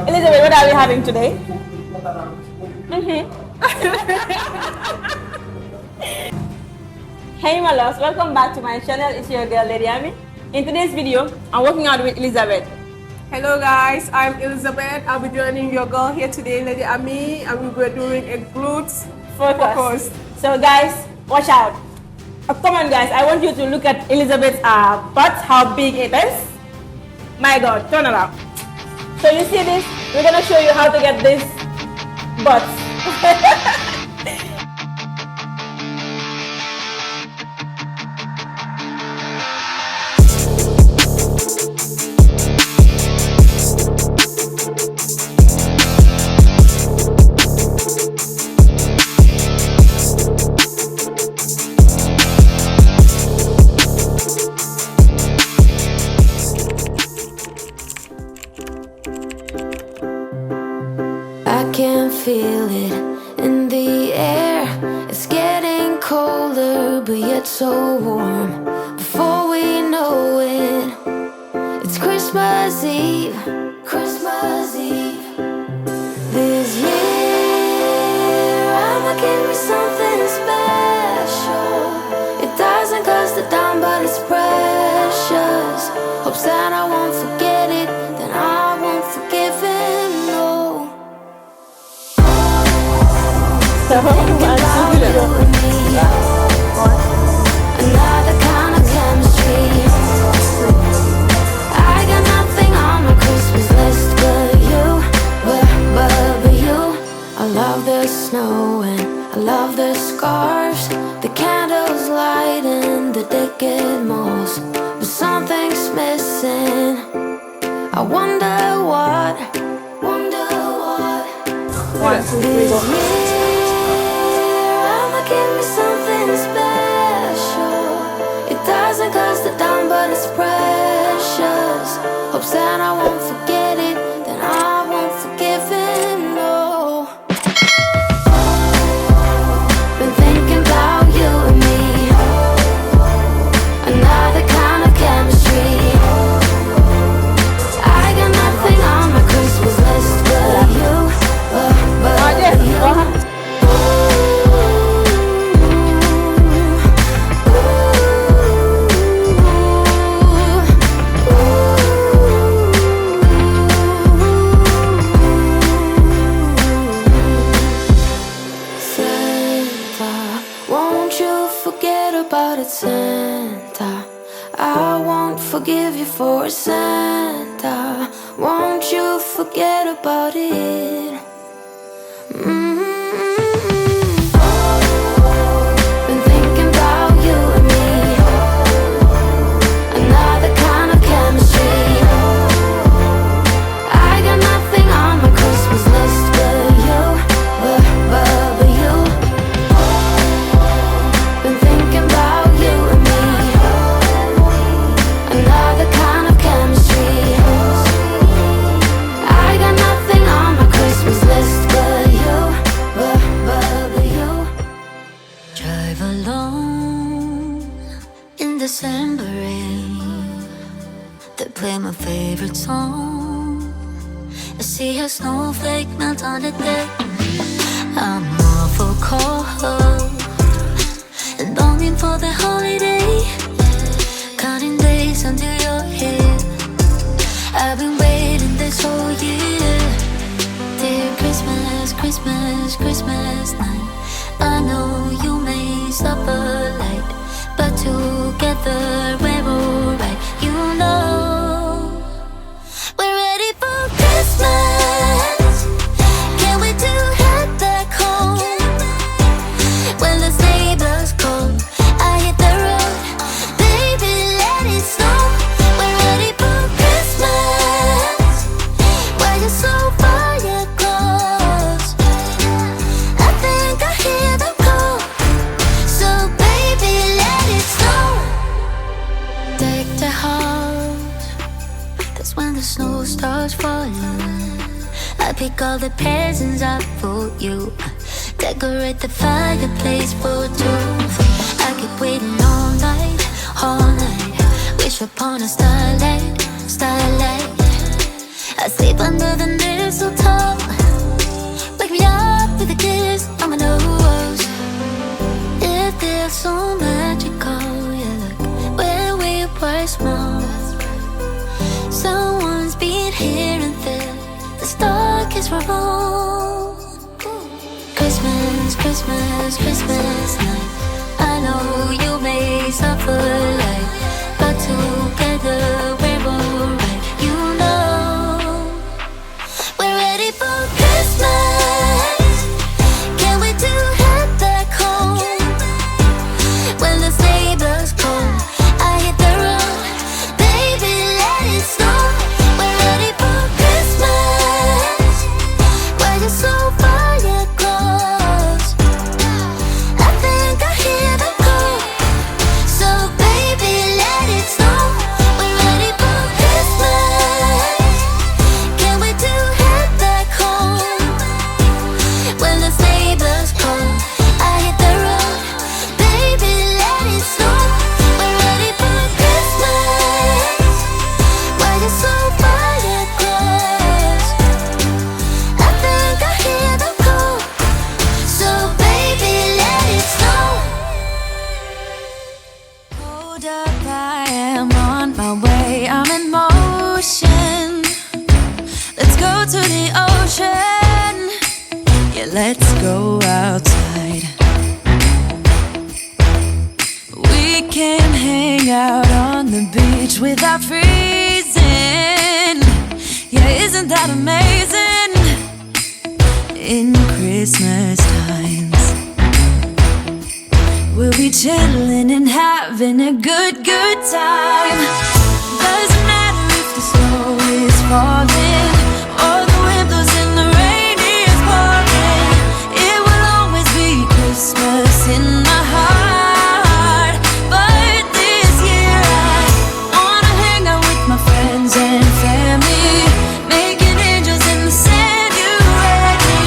Elizabeth, what are we having today? Hey my loves, welcome back to my channel. It's your girl LadyAmie. In today's video, I'm working out with Elizabeth. Hello guys, I'm Elizabeth. I'll be joining your girl here today, LadyAmie, and we'll be doing a glutes focus. So guys, watch out. Come on guys, I want you to look at Elizabeth's butt, how big it is. My God, turn around. So you see this? We're gonna show you how to get this butt. I can feel it in the air. It's getting colder, but yet so warm. Before we know it, it's Christmas Eve. Christmas Eve. This year, I'ma give me something special. It doesn't cost a dime, but it's precious. Hope Santa won't forget it, then I won't forgive him, no. Another kind of chemistry. I got nothing on my Christmas list but you, but you. I love the snow and I love the scarves, the candles lighting the decade malls. But something's missing. I wonder what. One, two, three, go. Give me something special. It doesn't cost a dime, but it's precious. Hope Santa won't forget it, then I won't forgive him, no. Been thinking about you and me. Another kind of chemistry. I got nothing on my Christmas list but you, but you. Santa, I won't forgive you for Santa. Won't you forget about it? Been thinking about you and me. Another kind of chemistry. I got nothing on my Christmas list but you, but you. Been thinking about another kind of chemistry. I got nothing on my Christmas list but you, but you. Drive alone in December rain. They play my favorite song. I see a snowflake melt on the deck. I'm awful cold and longing for the holiday. Counting days until you're here. I've been waiting this whole year. Dear Christmas, Christmas, Christmas night. I know you may suffer light, but together we're alright. You know we're ready for Christmas. Can't wait to head back home. When the sleigh blows cold, I hit the road. Baby, let it snow. We're ready for Christmas. Why you're so far, you're close. I think I hear them call. So baby, let it snow. Deck the house. That's when the snow starts falling. I pick all the presents up for you. Decorate the fireplace for two. I keep waiting all night, all night. Wish upon a starlight, starlight. I sleep under the small. Someone's been here and there. The star kids were wrong. Christmas, Christmas, Christmas night. I know you may suffer like, but together we're alright. You know we're ready for Christmas. Can't wait to head back home. When the sleigh bells call, I hit the road. Baby, let it snow. We're ready for Christmas. We're just so far yet close. I think I hear them call. So baby, let it snow. We're ready for Christmas. Can't wait to head back home. When the sleigh bells call, I hit the road. Baby, let it snow. We're ready for Christmas. We're just so far yet close. I think I hear them call. So baby, let it snow. Hold up, I am on my way. I'm in motion. Let's go to the ocean. Yeah, let's go outside. We can hang out on the beach without freezing. Yeah, isn't that amazing? In Christmas times, we'll be chilling and having a good time. Doesn't matter if the snow is falling or the wind blows and the rain is pouring. It will always be Christmas in my heart. But this year I wanna hang out with my friends and family, making angels in the sand. You ready?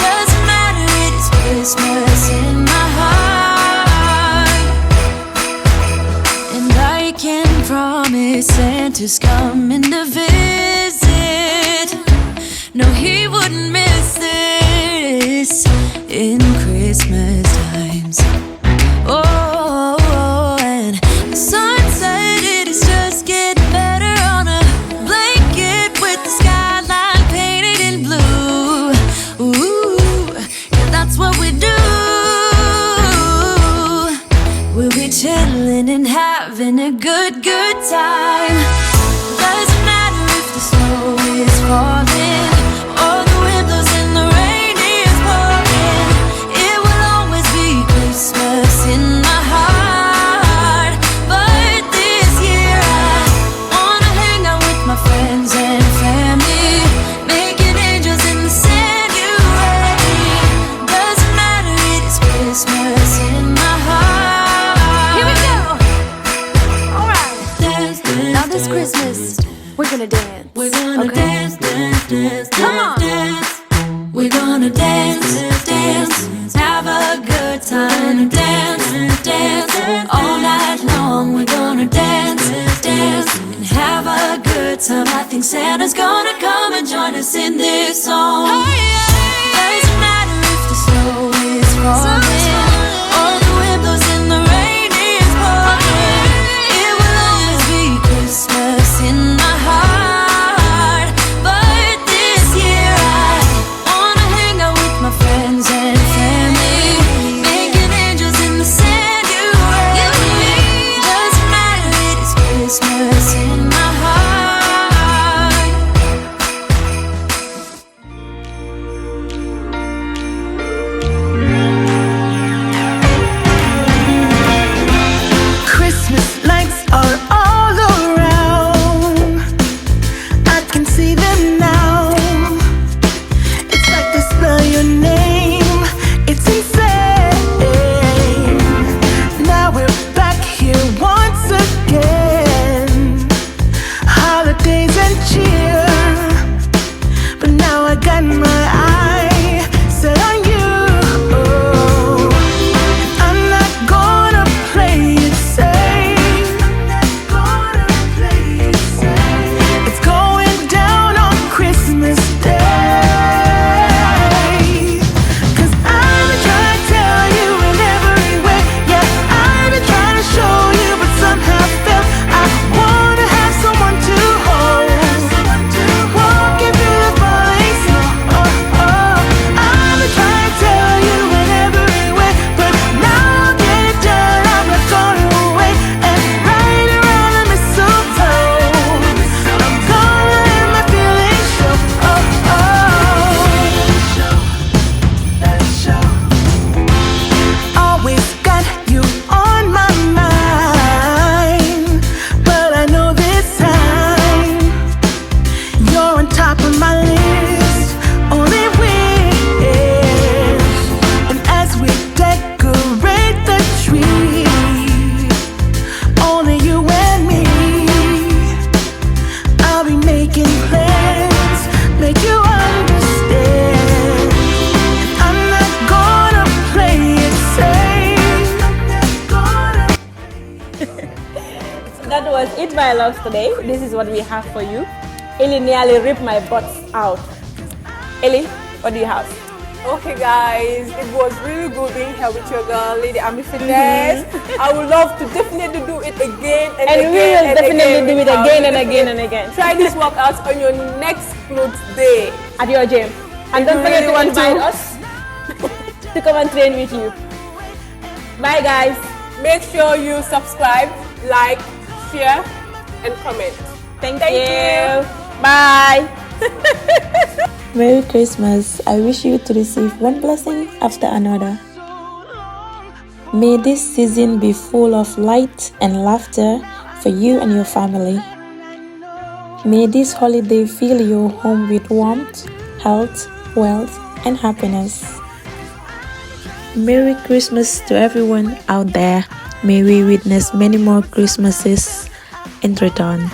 Doesn't matter, it is Christmas in my heart. And I can promise Santa's coming to visit. No, he wouldn't miss this in Christmas times. Oh, and the sun said it is just getting better on a blanket with the skyline painted in blue. Ooh, yeah, that's what we do. We'll be chilling and having a good time. Doesn't matter if the snow is falling or the wind blows and the rain is pouring. It will always be Christmas in my heart. But this year I wanna hang out with my friends and family, making angels in the sand. You ready? Doesn't matter, it is Christmas in my heart. Here we go. All right. Dance, dance, Now this Christmas, we're gonna dance. we're gonna Okay. dance, dance, dance, Come on. dance. We're gonna dance, dance, have a good time. Dance, dance, all night long. We're gonna dance, dance, and have a good time. I think Santa's gonna come and join us in this song. Doesn't matter if the snow is falling or the wind blows and the rain is pouring. It will always be Christmas in my heart. But this year I wanna hang out with my friends and family, making angels in the sand. You ready? Doesn't matter, it is Christmas in my heart. top of my list, only wish. And as we decorate the tree, only you and me, I'll be making plans, make you understand. I'm not gonna play it safe. That was it, my loves, today. This is what we have for you. Ellie nearly ripped my butt out. Ellie, what do you have? Okay guys, it was really good being here with your girl, LadyAmie Fitness. I would love to definitely do it again and And again. we will definitely do it with again our and again and again. Try this workout on your next glutes day. At your gym. And If don't you forget really to want invite to. us to come and train with you. Bye guys. Make sure you subscribe, like, share, and comment. Thank Thank you. Bye. Merry Christmas. I wish you to receive one blessing after another. May this season be full of light and laughter for you and your family. May this holiday fill your home with warmth, health, wealth, and happiness. Merry Christmas to everyone out there. May we witness many more Christmases in return.